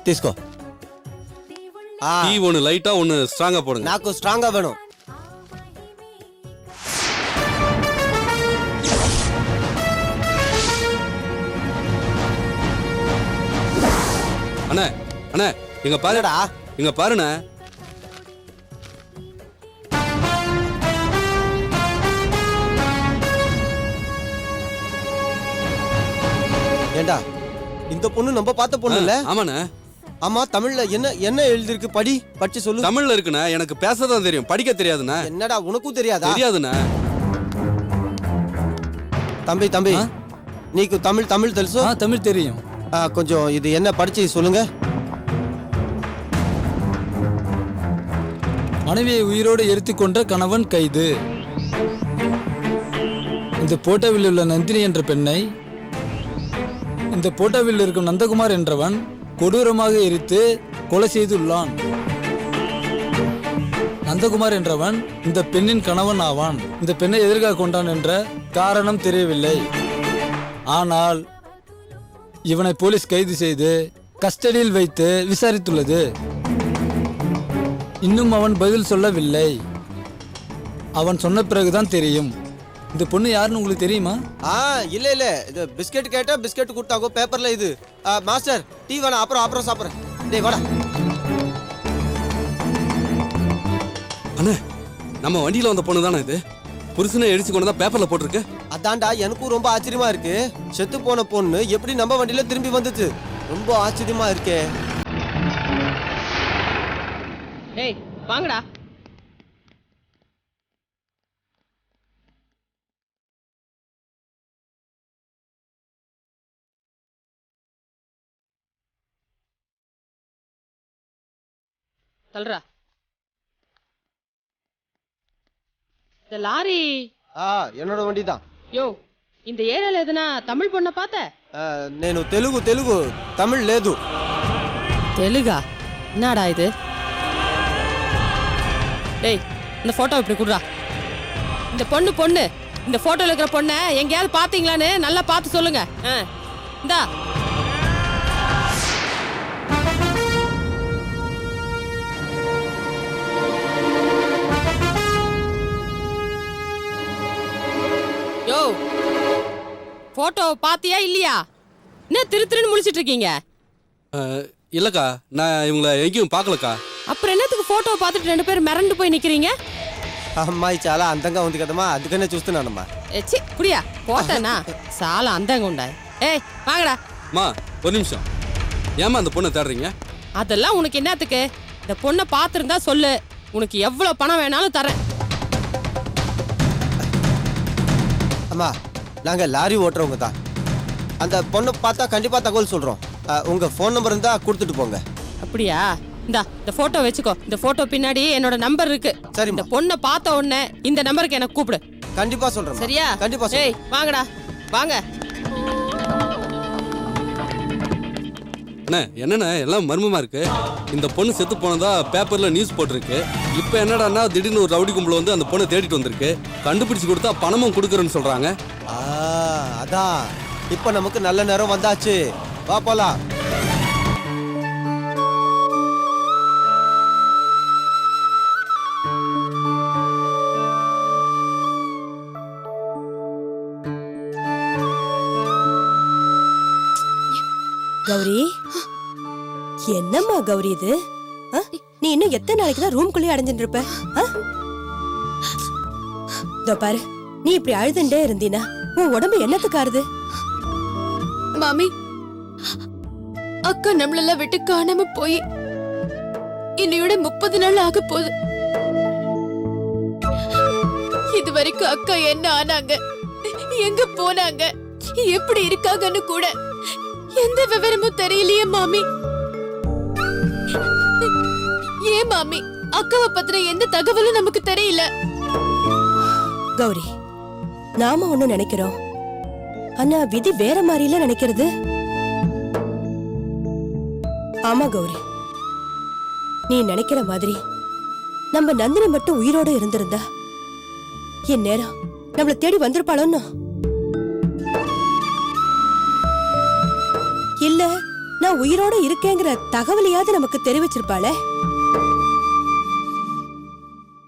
తీసుకో. டீ ஒன்று லைட்டா ஒன்று ஸ்ட்ராங்கா போடுங்க. నాకు స్ట్రాంగ్ గా வேணும். அண்ணே அண்ணே இங்க பாருடா, இங்க பாருண்ணே. ஏண்டா இந்த பொண்ணு நம்ம பார்த்த பொண்ணு இல்ல? ஆமாண்ணே. ஆமா, தமிழ்ல என்ன என்ன எழுதிருக்கு? படிச்சு சொல்லு. தமிழ்ல இருக்குண்ணே, எனக்கு பேசதான் தெரியும், படிக்க தெரியாதுண்ணே. என்னடா உனக்கும் தெரியாதா? தெரியாதுண்ணே. தம்பி నీకు தமிழ் తెలుసు? தமிழ் தெரியும். கொஞ்சம் இது என்ன படிச்சு சொல்லுங்க. மனைவியை உயிரோடு எரித்துக் கொன்ற கணவன் கைது. இந்த போட்டோவில் உள்ள நந்தினி என்ற பெண்ணை இந்த போட்டோவில் இருக்கும் நந்தகுமார் என்றவன் கொடூரமாக எரித்து கொலை செய்துள்ளான். நந்தகுமார் என்றவன் இந்த பெண்ணின் கணவன் ஆவான். இந்த பெண்ணை எதிர்காக கொண்டான் என்ற காரணம் தெரியவில்லை. ஆனால் இவனை போலீஸ் கைது செய்து கஸ்டடியில் வைத்து விசாரித்துள்ளது. இன்னும் அவன் பதில் சொல்லவில்லை. அவன் சொன்ன பிறகுதான் தெரியும். இந்த பொண்ணு யாருன்னு உங்களுக்கு தெரியுமா? இல்ல இது பிஸ்கெட் கேட்டா பிஸ்கெட் கொடுத்தாங்க பேப்பர்ல. இது மாஸ்டர் டீ வேணா, அப்புறம் சாப்பிடுறேன். டேய் வாடா. அண்ணே நம்ம வண்டியில வந்த பொண்ணு தானே இது? புருஷனை எரிச்சு கொண்டு தான் பேப்பர்ல போட்டிருக்கு. அதான்டா எனக்கும் ரொம்ப ஆச்சரியமா இருக்கு. செத்து போன பொண்ணு எப்படி நம்ம வண்டியில திரும்பி வந்துச்சு? ரொம்ப ஆச்சரியமா இருக்கே. டேய் வாங்கடா. தல்றா. இந்த லாரி என்னோட வண்டி தான். யோ, இந்த ஏரியால எதுனா தமிழ் பொண்ண பார்த்த? నేను తెలుగు தமிழ் లేదు. தெலுங்கா? என்னடா இது? டேய் இந்த போட்டோ இப்படி குடுறா. இந்த பொண்ணு இந்த போட்டோல இருக்கிற பொண்ணை எங்கேயாவது பாத்தீங்களான்னு நல்லா பார்த்து சொல்லுங்க. இந்தா. யோ, போட்டோ பாத்தியா இல்லையா? என்ன திருன்னு முழிச்சிட்டு இருக்கீங்க? இல்லக்கா, நான் இவங்களை எங்கேயும் பார்க்கலக்கா. அப்புறம் என்னத்துக்கு போட்டோ பார்த்துட்டு ரெண்டு பேரும் மிரண்டு போய் நிக்கிறீங்க? అమ్మాయి చాలా అందంగా ఉంది కదమ్మా, అందుకనే చూస్తున్నానమ్మా. சி புடியா போட்டனா சால அந்தங்க உண்டா. ஏய் வாங்கடா. மா ஒரு நிமிஷம். ஏமா அந்த பொண்ணை தேடுறீங்க? அதெல்லாம் உனக்கு என்னத்துக்கு? இந்த பொண்ணை பார்த்துருந்தா சொல்லு, உனக்கு எவ்வளவு பணம் வேணாலும் தரேன். அம்மா நாங்க லாரி ஓட்டுறவங்க தான். அந்த பொண்ணை பார்த்தா கண்டிப்பா தகவல் சொல்றோம். உங்க ஃபோன் நம்பர் இருந்தா கொடுத்துட்டு போங்க. அப்படியா? இந்த போட்டோ வச்சுக்கோ. இந்த போட்டோ பின்னாடி என்னோட நம்பர் இருக்கு. சரி. இந்த பொண்ணை பார்த்த உடனே இந்த நம்பருக்கு எனக்கு கூப்பிடு. கண்டிப்பா சொல்றேன். சரியா? கண்டிப்பா. ஏய் வாங்கடா வாங்க. அண்ணே என்னண்ணே எல்லாம் மர்மமா இருக்கு. இந்த பொண்ணு செத்து போனதா பேப்பர்ல நியூஸ் போட்டிருக்கு. இப்போ என்னடான்னா திடீர்னு ஒரு ரவுடி கும்பல வந்து அந்த பொண்ணை தேடிட்டு வந்திருக்கு. கண்டுபிடிச்சு கொடுத்தா பணமும் கொடுக்குறேன்னு சொல்றாங்க. அதான் இப்போ நமக்கு நல்ல நேரம் வந்தாச்சு. வா போலாம். கௌரி, என்னம்மா கௌரி இது? நீ இன்னும் எத்தனை நாளைக்கு தான் ரூம்குள்ளே அடைஞ்சிட்டு இருப்ப? இதோ பாரு, நீ இப்படி அழுதுண்டே இருந்தீனா உன் உடம்பு என்னத்துக்கு ஆறுது? மாமி, அக்கா நம்மளெல்லாம் விட்டு காணாம போய் இன்னையோட 30 நாள் ஆக போகுது. இது வரைக்கும் அக்கா என்ன ஆனாங்க, எங்க போனாங்க, எப்படி இருக்காங்கன்னு கூட எந்த விவரமும் தெரியலையே மாமி. ஏன் மாமி அக்காவை பத்தின எந்த தகவலும் நமக்கு தெரியல? கௌரி, நாம ஒண்ணு நினைக்கிறோம், ஆனா விதி வேற மாதிரில நினைக்கிறது. ஆமா கௌரி, நீ நினைக்கிற மாதிரி நம்ம நந்தினி மட்டும் உயிரோட இருந்திருந்தா என் நேரம் நம்மள தேடி வந்திருப்பாளோன்னு. இல்ல நான் உயிரோட இருக்கேங்கிற தகவலையாவது நமக்கு தெரிவிச்சிருப்பாளே.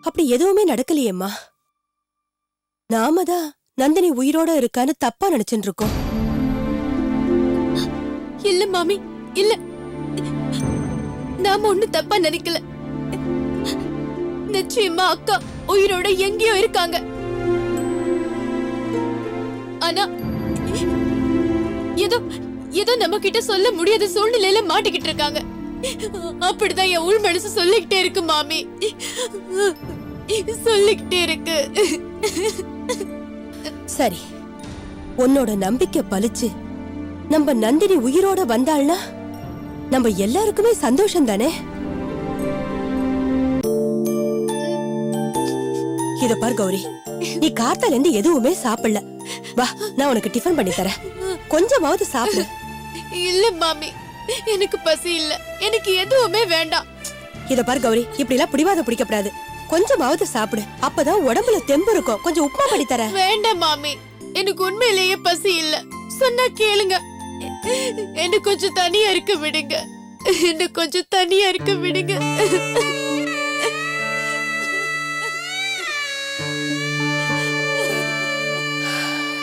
அப்படி எதுவுமே நடக்கலையேம்மா. நாம தான் நந்தினி உயிரோட இருக்கான்னு தப்பா நினைச்சுட்டு இருக்கோம். இல்ல மாமி, இல்ல, நாம ஒண்ணு தப்பா நினைக்கல. நிச்சயமா அக்கா உயிரோட எங்கேயோ இருக்காங்க. ஆனா ஏதோ ஏதோ நம்ம கிட்ட சொல்ல முடியாத சூழ்நிலையில மாட்டிக்கிட்டு இருக்காங்க. அப்படிதான் என் உள் மனசு சொல்லிக்கிட்டே இருக்கு மாமி, சொல்லிக்கிட்டே இருக்கு. சரி, உன்னோட நம்பிக்கை பலிச்சு நம்ம நந்தினி உயிரோட வந்தாள்னா நம்ம எல்லாருக்குமே சந்தோஷம் தானே. இத பார் கௌரி, நீ காத்தால இருந்து எதுவுமே சாப்பிடல. வா, நான் உனக்கு டிஃபன் பண்ணி தரேன், கொஞ்சமாவது சாப்பிடு. இல்ல மாமி, எனக்கு பசி இல்ல, எனக்கு எதுவுமே வேண்டாம். இத பார் கௌரி, இப்படி எல்லாம் பிடிவாதம் பிடிக்கப்படாது. கொஞ்சமாவது சாப்பிடு, அப்பதான் உடம்புல தெம்பு இருக்கும். கொஞ்சம் உப்புமா பண்ணி தரேன். வேண்டாம் மாமி, எனக்கு உண்மையிலேயே பசி இல்ல. சொன்னா கேளுங்க, என்ன கொஞ்சம் தனியா இருக்க விடுங்க, என்ன கொஞ்சம் தனியா இருக்க விடுங்க.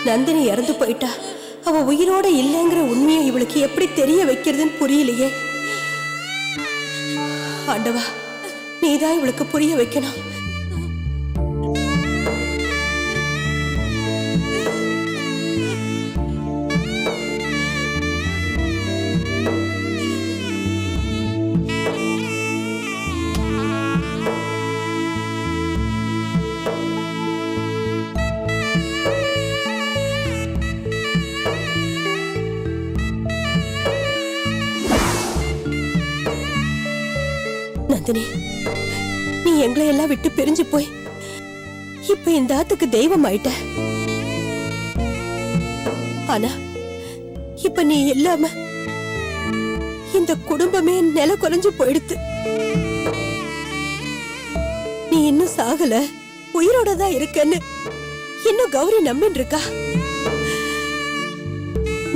நந்தினி இறந்து போயிட்டா, அவ உயிரோட இல்லைங்கிற உண்மையை இவளுக்கு எப்படி தெரிய வைக்கிறதுன்னு புரியலையே. ஆண்டவா, நீதான் இவளுக்கு புரிய வைக்கணும். நந்தினி, நீ எங்களை எல்லாம் விட்டு பிரிஞ்சு போய் இப்ப இந்த ஆத்துக்கு தெய்வம் ஆயிட்ட. ஆனா இப்ப நீ இல்லாம இந்த குடும்பமே நில குறைஞ்சு போயிடுத்து. நீ இன்னும் சாகல, உயிரோட தான் இருக்கன்னு இன்னும் கௌரி நம்பின்னு இருக்கா.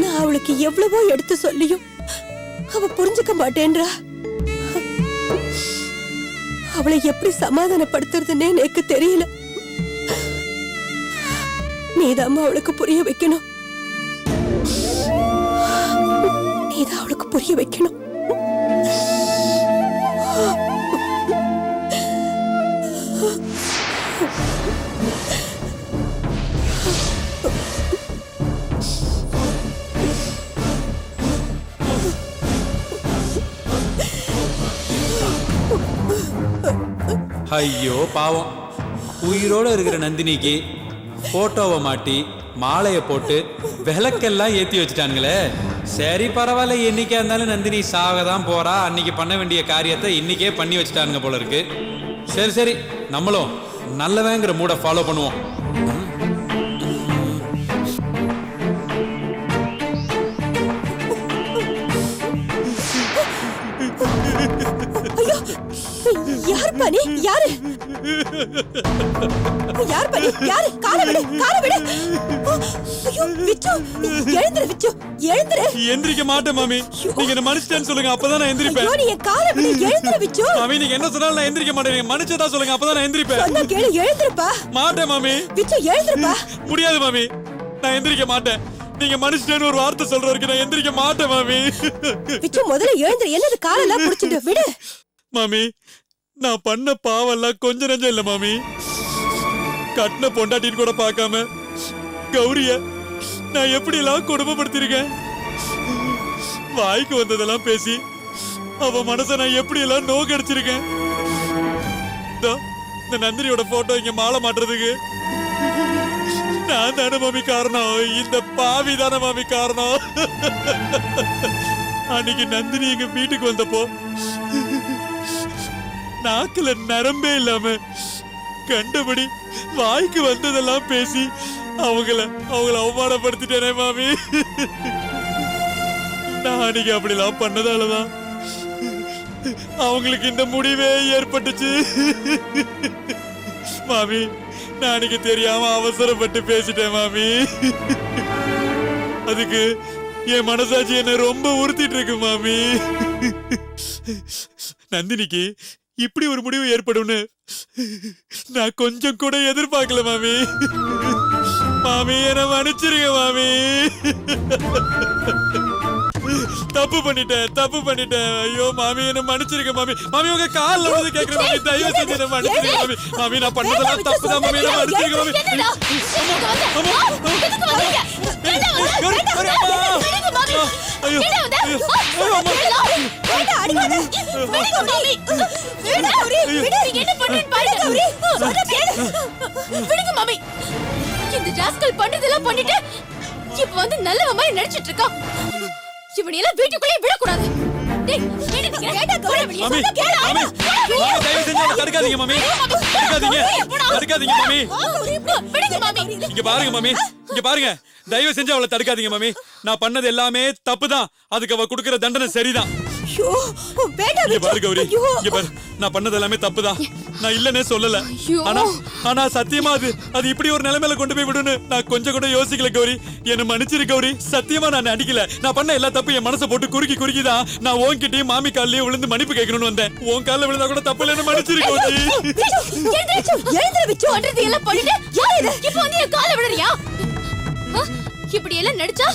நான் அவளுக்கு எவ்வளவோ எடுத்து சொல்லியும் அவ புரிஞ்சுக்க மாட்டேன்றா. அவளை எப்படி சமாதானப்படுத்துறதுன்னே எனக்கு தெரியல. நீதான் அவளுக்கு புரிய வைக்கணும், நீதான் அவளுக்கு புரிய வைக்கணும். ஐயோ பாவம், உயிரோட இருக்கிற நந்தினிக்கு போட்டோவை மாட்டி மாலையை போட்டு விளக்கெல்லாம் ஏற்றி வச்சுட்டானுங்களே. சரி பரவாயில்ல, என்னைக்கா இருந்தாலும் நந்தினி சாக தான் போறா, அன்னைக்கு பண்ண வேண்டிய காரியத்தை இன்னைக்கே பண்ணி வச்சுட்டானுங்க போல இருக்கு. சரி சரி, நம்மளும் நல்லவங்கிற மூடை ஃபாலோ பண்ணுவோம். யார் பனி? யாரு? யார் பனி? யாரு? கால விடு, கால விடு. ஐயோ விச்சு, எழுந்திரு விச்சு, எழுந்திரு. எந்திரிக்க மாட்டேன் மாமி, நீங்க என்ன மன்னிச்சிட்டேன்னு சொல்லுங்க, அப்பதான் நான் எந்திரிப்பேன். ஐயோ நீ கால விடு, எழுந்திரு விச்சு. மாமி நீங்க என்ன சொன்னாலும் நான் எந்திரிக்க மாட்டேன், நீங்க மன்னிச்சதா சொல்லுங்க, அப்பதான் நான் எந்திரிப்பேன். சொன்னா கேளு, எழுந்திருப்பா. மாட்டேன் மாமி. விச்சு எழுந்திருப்பா. முடியாது மாமி, நான் எந்திரிக்க மாட்டேன். நீங்க மனுஷன்னு ஒரு வார்த்தை சொல்ற வரைக்கும் நான் எந்திரிக்க மாட்டேன் மாமி. விச்சு முதல்ல எழுந்திரு, என்னது காலெல்லாம் புடிச்சிட்டு விடு. மாமி, நான் பண்ண பாவெல்லாம் கொஞ்சம் நஞ்சம் இல்ல மாமி. கட்டின பொண்டாட்டின்னு கூட பார்க்காம கௌரிய நான் எப்படி எல்லாம் கொடுமைப்படுத்திருக்கேன். வாய்க்கு வந்ததெல்லாம் பேசி அவ மனச நான் எப்படி எல்லாம் நோக்கடிச்சிருக்கேன். இந்த நந்தினியோட போட்டோ இங்க மாலை மாட்டுறதுக்கு நான் தானே மாமி காரணம், இந்த பாவி தானே மாமி காரணம். அன்னைக்கு நந்தினி எங்க வீட்டுக்கு வந்தப்போ நாக்குல நரம்பே இல்லாம கண்டபடி வாய்க்கு வந்ததெல்லாம் பேசி அவங்கள அவமானப்படுத்திட்டேனே மாமி. நான் அன்னைக்கு அப்படிலாம் பண்ணதாலதான் அவங்களுக்கு இந்த முடிவே ஏற்பட்டுச்சு. மாமி, நான் அன்னைக்கு தெரியாம அவசரப்பட்டு பேசிட்டேன் மாமி. அதுக்கு என் மனசாட்சி என்ன ரொம்ப உறுத்திட்டு இருக்கு மாமி. நந்தினிக்கு இப்படி ஒரு முடிவு ஏற்படும்னு நான் கொஞ்சம் கூட எதிர்பார்க்கல மாமி. மாமி, என்ன மன்னிச்சிருங்க மாமி. தப்பு பண்ணிட்டேன். ஐயோ மாமி, என்ன மன்னிச்சிருங்க மாமி. மாமி, உங்க கால்ல வந்து கேக்குறேன் மாமி, தயவு செஞ்சு என்ன மன்னிச்சிருங்க மாமி. மாமி, நான் பண்ணதெல்லாம் தப்புதான் மாமி, என்ன மன்னிச்சிருங்க மாமி. இந்த ஜாஸ்கல் பண்ணதெல்லாம் பண்ணிட்டு இப்ப வந்து நல்லவ மாதிரி நடிச்சிட்டு இருக்கான். இவனை எல்லாம் வீட்டுக்குள்ளே விடக்கூடாது. டேய், என்னங்க கேட்டா கோட வெளிய சொல்ல கேளு. தயவு செஞ்சு என்ன தடுக்காதீங்க மாமி. தடுக்காதீங்க மாமி. விடுங்க மாமி. இங்க பாருங்க. தயவு செஞ்சு அவளை தடுக்காதீங்க மாமி. நான் பண்ணது எல்லாமே தப்புதான். அதுக்கு அவ கொடுக்கிற தண்டனை சரிதான். ஐயோ வேண்டாம். இங்க பாரு கௌரி, இங்க பாரு. நான் பண்ணது எல்லாமே தப்புதான். நான் இல்லனே சொல்லல. ஆனா சத்தியமா அது இப்படி ஒரு நிலைமையில கொண்டு போய் விடுன்னு நான் கொஞ்சம் கூட யோசிக்கல கௌரி. என்ன மன்னிச்சிரு கௌரி. சத்தியமா நான் அடிக்கல. நான் பண்ண எல்லா தப்பு என் மனசை போட்டு குறுக்கிதான் நான் உன்கிட்டயும் மாமி கால்லயும் விழுந்து மன்னிப்பு கேட்கணும்னு வந்தேன். உன் கால்ல விழுந்தா கூட தப்பு இல்லைன்னு மன்னிச்சிரு கௌரி. இப்போ வந்து என் கால விடுறியா? இப்படி எல்லாம் நடிச்சா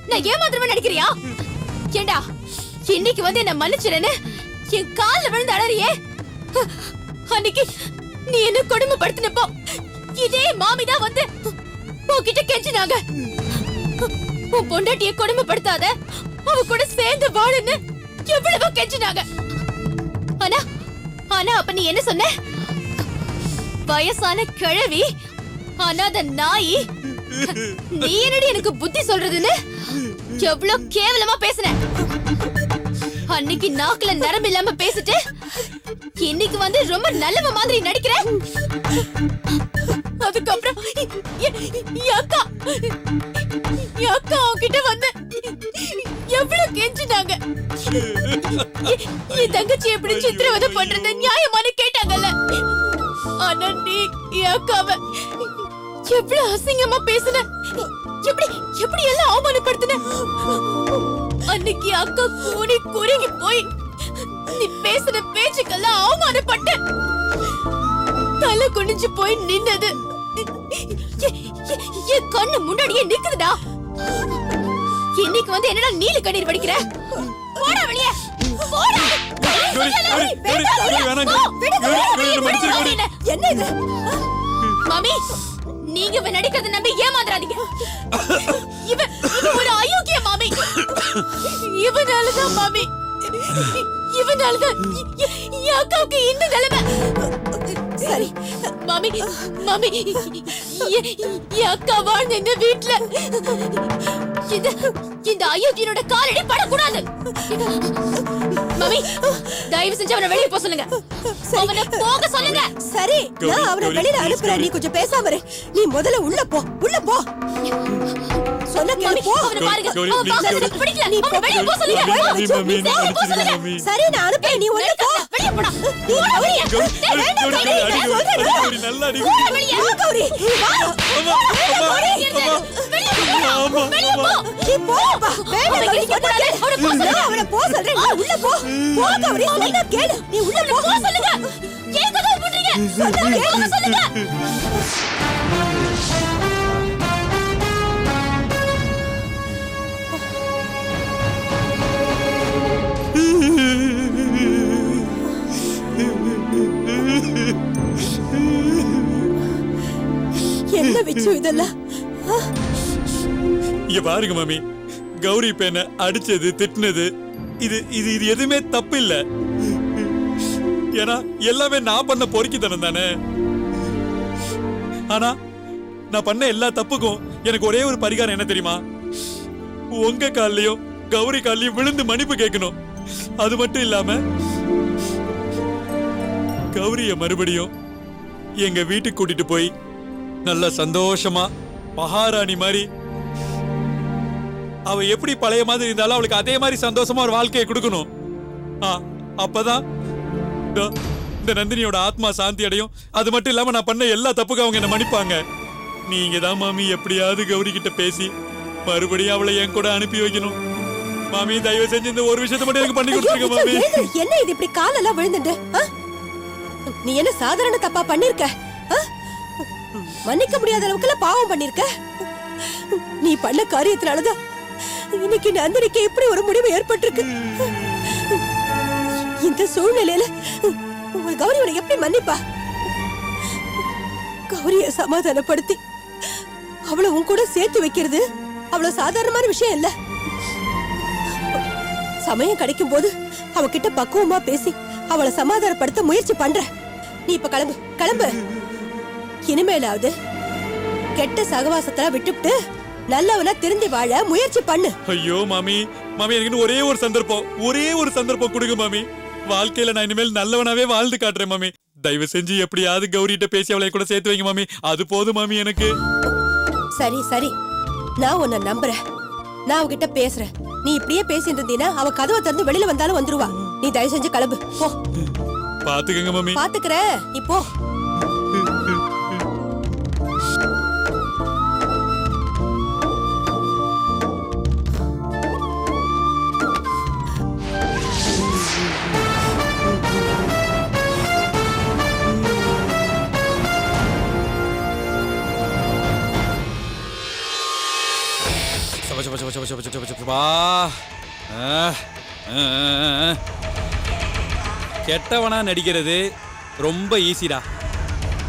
நான் ஏமாத்திரமா நடிக்கிறியா? ஏண்டா, இன்னைக்கு வந்து என்ன மன்னிச்சிரேன்னு என் கால்ல விழுந்து அழறியே. அன்னைக்கு நீ என்ன கொடுமைப்படுத்தினப்போ இதே மாமிதான் வந்து உன்கிட்ட கெஞ்சினாங்க. உன் பொண்டாட்டிய கொடுமைப்படுத்தாத, அவ கூட சேர்ந்து வாழுன்னு எவ்வளவோ கெஞ்சினாங்க. ஆனா அப்ப நீ என்ன சொன்ன? வயசான கிழவி, அனாத நாயி, நீ என்னடி எனக்கு புத்தி சொல்றதுன்னு எவ்வளவு கேவலமா பேசுன. அன்னைக்கு நாக்குல நரம்பு இல்லாம பேசிட்டு இன்னைக்கு வந்து ரொம்ப நல்லவ மாதிரி நடிக்கிற. அதுக்கப்புறம் அக்கா உன்கிட்ட வந்து எவ்வளவு கெஞ்சினாங்க. என் தங்கச்சி எப்படி சித்திரவதை பண்றது நியாயமான கேட்டாங்கல்ல. ஆனா நீ அக்காவ எவ்வளவு அசிங்கமா பேசுன, எப்படி எல்லாம் அவமானப்படுத்தின. அன்னைக்கு அக்கா கூனி குறுகி போய் நீ பேசுன பேச்சுக்கெல்லாம் அவமானப்பட்ட. தலை குனிஞ்சு போய் நின்னது என் கண்ணு முன்னாடியே நிக்குதுடா. இன்னைக்கு வந்து என்னடா நீல கண்ணீர் வடிக்கிற? போடா வெளியே, போடா. என்ன இது மாமி? நீங்க இவன் நடிக்கிறத நம்பி ஏமாந்துறாதீங்க. இவன் ஒரு அயோக்கிய மாமி. இவனாலதான் மாமி, இவனாலதான் என் அக்காவுக்கு இந்த நிலைமை. சரி மாமி, என் அக்கா வாழ்ந்த இந்த வீட்டுல இந்த அயோக்கியனோட காலடி படக்கூடாது. மாமி, தயவு செஞ்சு அவனை வெளியே போக சொல்லுங்க. அவனை போக சொல்லுங்க. சரி, நான் அவனை வெளியில அனுப்புறேன். நீ கொஞ்சம் பேசாம இரு. நீ முதல்ல உள்ள போ. சொன்ன கேளு, போ. அவனை பாருங்க. அவன் பிடிக்கல. நீ வெளியே போக சொல்லுங்க. சரி, நான் அனுப்புறேன். நீ உள்ள போ. வெளியே போடா. நல்லா என்ன விச்சு இதெல்லாம்? இங்க பாருங்க மாமி, கௌரி இப்ப என்ன அடிச்சது திட்டினது இது எதுவுமே தப்பு இல்ல. ஏன்னா எல்லாமே நான் பண்ண பொறுக்கித்தனம் தானே. ஆனா நான் பண்ண எல்லா தப்புக்கும் எனக்கு ஒரே ஒரு பரிகாரம் என்ன தெரியுமா? உங்க கால்லயும் கௌரி கால்லயும் விழுந்து மன்னிப்பு கேட்கணும். அது மட்டும் இல்லாம கௌரிய மறுபடியும் எங்க வீட்டுக்கு கூட்டிட்டு போய் நல்ல சந்தோஷமா மகாராணி மாதிரி, அவ எப்படி பழைய மாதிரி இருந்தாலும் அவளுக்கு அதே மாதிரி சந்தோஷமா ஒரு வாழ்க்கையை கொடுக்கணும். அப்பதான் இதோ, இந்த நந்தினியோட ஆத்மா சாந்தி அடையும். அது மட்டும் இல்லாம நான் பண்ண எல்லா தப்புக்கும் அவங்க என்ன மன்னிப்பாங்க. நீங்க தான் மாமி எப்படியாவது கௌரி கிட்ட பேசி மறுபடியும் அவளை என் கூட அனுப்பி வைக்கணும். மாமி தயவு செஞ்சு இந்த ஒரு விஷயத்தை மட்டும் எனக்கு பண்ணி கொடுத்துருங்க மாமி. என்ன இது இப்படி காலெல்லாம் விழுந்துட்டு? நீ என்ன சாதாரண தப்பா பண்ணிருக்க? மன்னிக்க முடியாத அளவுக்கு பாவம் பண்ணிருக்க. நீ பண்ண காரியத்தினாலதான் இன்னைக்கு நந்தினிக்கு இப்படி ஒரு முடிவு ஏற்பட்டிருக்கு. இந்த சூழ்நிலையில உங்க கௌரி உன்னை எப்படி மன்னிப்பா? கௌரிய சமாதானப்படுத்தி அவளை உன் கூட சேர்த்து வைக்கிறது அவ்வளவு சாதாரணமான விஷயம் இல்ல. சமயம் கிடைக்கும் போது அவகிட்ட பக்குவமா பேசி அவளை சமாதானப்படுத்த முயற்சி பண்ற. நீ இப்ப கிளம்பு கிளம்பு. இனிமேலாவது கெட்ட சகவாசத்தெல்லாம் விட்டுவிட்டு நல்லவனா திருந்தி வாழ முயற்சி பண்ணு. ஐயோ மாமி, மாமி எனக்கு இன்னும் ஒரே ஒரு சந்தர்ப்பம் கொடுங்க மாமி. வாழ்க்கையில நான் இனிமேல் நல்லவனாவே வாழ்ந்து காட்டுறேன் மாமி. தயவு செஞ்சு எப்படியாவது கௌரிட்ட பேசி அவளை கூட சேர்த்து வைங்க மாமி. அது போதும் மாமி எனக்கு. சரி சரி, நான் உன்னை நம்புறேன். நான் அவகிட்ட பேசுறேன். நீ இப்படியே பேசிட்டு இருந்தீனா அவ கதவை திறந்து வெளியில வந்தாலும் வந்துருவா. நீ தயவு செஞ்சு கிளம்பு போ. பாத்துக்கங்க மாமி. பாத்துக்கிறேன், நீ போ. கெட்டவனா நடிக்கிறது ரொம்ப ஈஸிடா.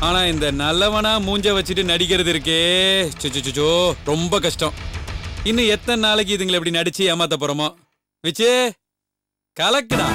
ஆனா இந்த நல்லவனா மூஞ்ச வச்சுட்டு நடிக்கிறது இருக்கே சுச்சுச்சுச்சோ ரொம்ப கஷ்டம். இன்னும் எத்தனை நாளைக்கு இதுங்களை இப்படி நடிச்சு ஏமாத்த போறோமோ? விச்சு கலக்குடா.